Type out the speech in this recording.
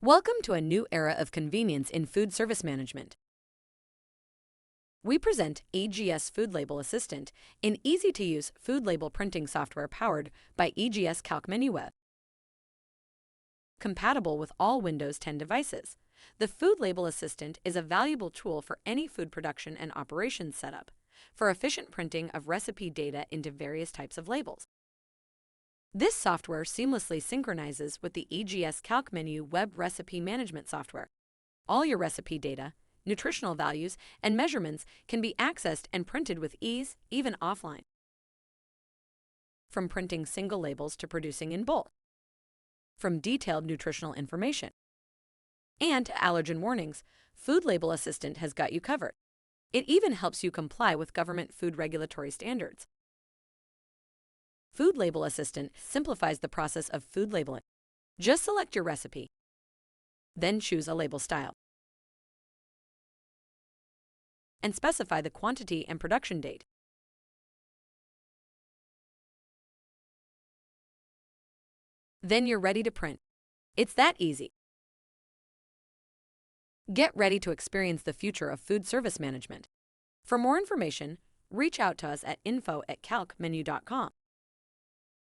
Welcome to a new era of convenience in food service management. We present EGS Food Label Assistant, an easy-to-use food label printing software powered by EGS CALCMENU Web. Compatible with all Windows 10 devices, the Food Label Assistant is a valuable tool for any food production and operations setup, for efficient printing of recipe data into various types of labels. This software seamlessly synchronizes with the EGS CALCMENU Web recipe management software. All your recipe data, nutritional values, and measurements can be accessed and printed with ease, even offline. From printing single labels to producing in bulk. From detailed nutritional information. And to allergen warnings, Food Label Assistant has got you covered. It even helps you comply with government food regulatory standards. Food Label Assistant simplifies the process of food labeling. Just select your recipe. Then choose a label style. And specify the quantity and production date. Then you're ready to print. It's that easy. Get ready to experience the future of food service management. For more information, reach out to us at info@calcmenu.com.